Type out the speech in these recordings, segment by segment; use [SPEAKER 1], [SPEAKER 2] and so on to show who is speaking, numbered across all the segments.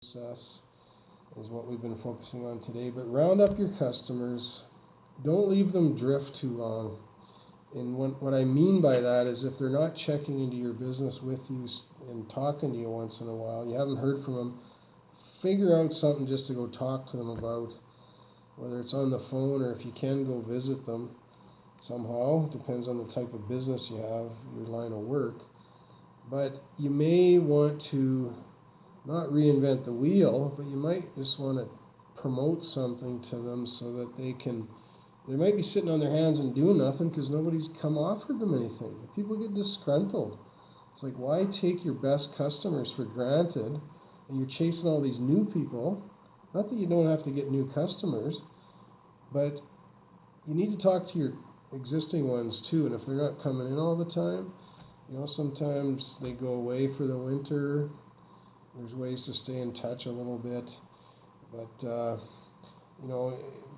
[SPEAKER 1] process is what we've been focusing on today. But round up your customers. Don't leave them drift too long. And what I mean by that is if they're not checking into your business with you and talking to you once in a while, you haven't heard from them, figure out something just to go talk to them about, whether it's on the phone or if you can go visit them somehow. Depends on the type of business you have, your line of work. But you may want to not reinvent the wheel, but you might just want to promote something to them so that they might be sitting on their hands and doing nothing because nobody's come offered them anything. People get disgruntled. It's like, why take your best customers for granted and you're chasing all these new people? Not that you don't have to get new customers, but you need to talk to your existing ones too. And if they're not coming in all the time, sometimes they go away for the winter. There's ways to stay in touch a little bit, but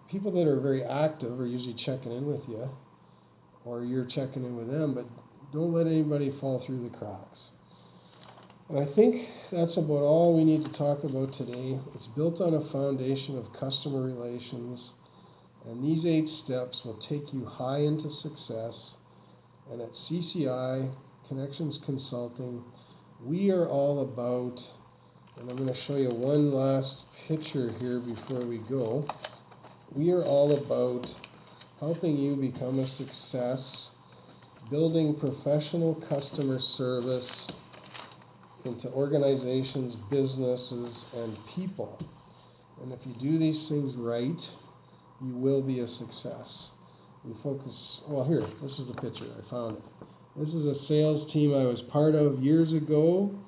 [SPEAKER 1] people that are very active are usually checking in with you, or you're checking in with them, but don't let anybody fall through the cracks. And I think that's about all we need to talk about today. It's built on a foundation of customer relations, and these 8 steps will take you high into success. And at CCI, Connections Consulting, we are all about, and I'm going to show you one last picture here before we go. We are all about helping you become a success, building professional customer service into organizations, businesses, and people. And if you do these things right, you will be a success. We focus, here, this is the picture, I found it. This is a sales team I was part of years ago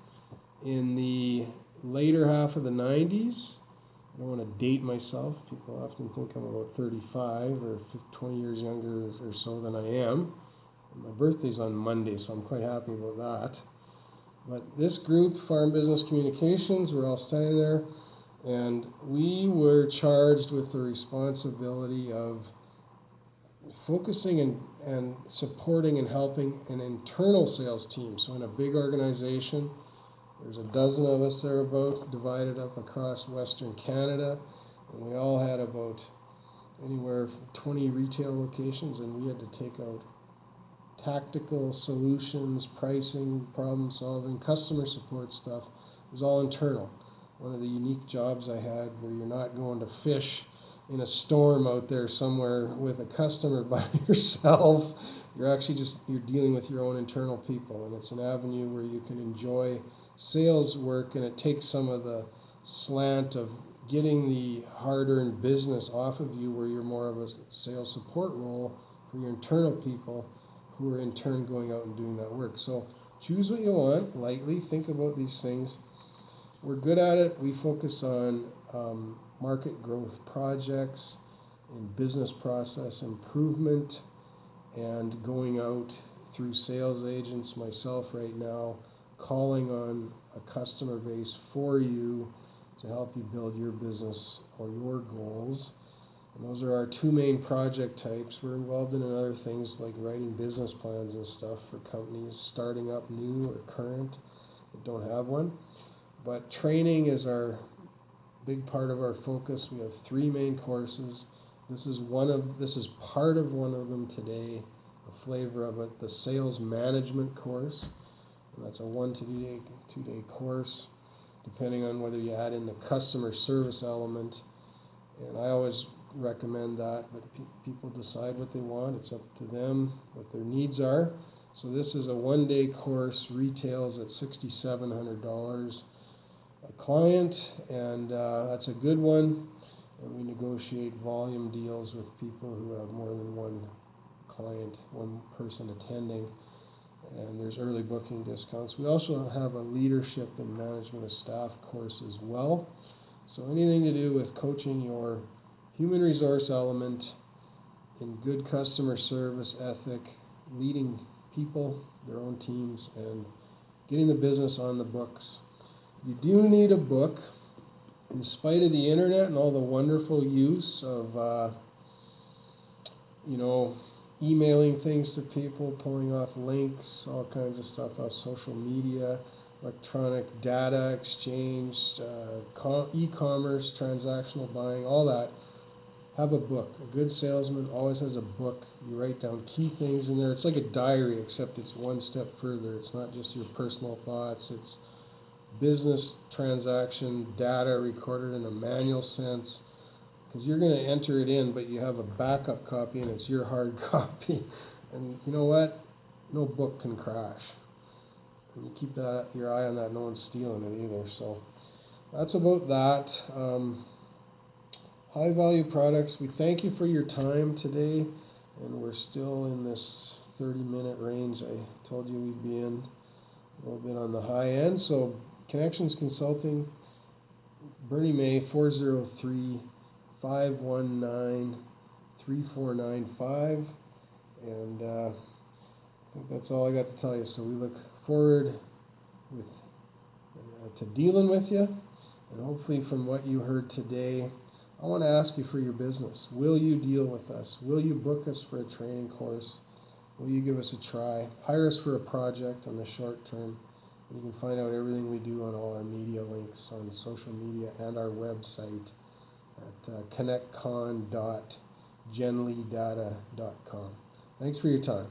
[SPEAKER 1] in the later half of the 90s. I don't want to date myself. People often think I'm about 35 or 20 years younger or so than I am. My birthday's on Monday, so I'm quite happy about that. But this group, Farm Business Communications, we're all standing there, and we were charged with the responsibility of focusing and supporting and helping an internal sales team. So in a big organization, there's a dozen of us thereabouts, divided up across Western Canada, and we all had about anywhere from 20 retail locations, and we had to take out tactical solutions, pricing, problem solving, customer support stuff. It was all internal. One of the unique jobs I had where you're not going to fish in a storm out there somewhere with a customer by yourself. You're dealing with your own internal people, and it's an avenue where you can enjoy sales work, and it takes some of the slant of getting the hard-earned business off of you, where you're more of a sales support role for your internal people who are in turn going out and doing that work. So choose what you want lightly. Think about these things. We're good at it. We focus on market growth projects and business process improvement, and going out through sales agents, myself right now, calling on a customer base for you to help you build your business or your goals. And those are our 2 main project types. We're involved in other things like writing business plans and stuff for companies starting up new or current that don't have one. But training is our big part of our focus. We have 3 main courses. This is part of one of them today, a flavor of it, the sales management course. And that's a 1 to 2-day course, depending on whether you add in the customer service element. And I always recommend that, but people decide what they want. It's up to them, what their needs are. So this is a 1-day course, retails at $6,700 a client, and that's a good one. And we negotiate volume deals with people who have more than one client, one person attending. And there's early booking discounts. We also have a leadership and management of staff course as well. So anything to do with coaching your human resource element in good customer service ethic, leading people, their own teams, and getting the business on the books. You do need a book, in spite of the internet and all the wonderful use of emailing things to people, pulling off links, all kinds of stuff off social media. electronic data exchange, e-commerce, transactional buying, all that. Have a book. A good salesman always has a book. You write down key things in there. It's like a diary, except it's one step further. It's not just your personal thoughts. It's business transaction data recorded in a manual sense, because you're going to enter it in, but you have a backup copy and it's your hard copy. And you know what? No book can crash. And you keep that your eye on that. No one's stealing it either. So that's about that. High value products. We thank you for your time today, and we're still in this 30-minute range I told you we'd be in, a little bit on the high end. So Connections Consulting, Bernie May, 403-519-3495, and I think that's all I got to tell you. So we look forward to dealing with you, and hopefully from what you heard today, I want to ask you for your business. Will you deal with us? Will you book us for a training course? Will you give us a try? Hire us for a project on the short term. You can find out everything we do on all our media links on social media and our website at connectcon.genlydata.com. Thanks for your time.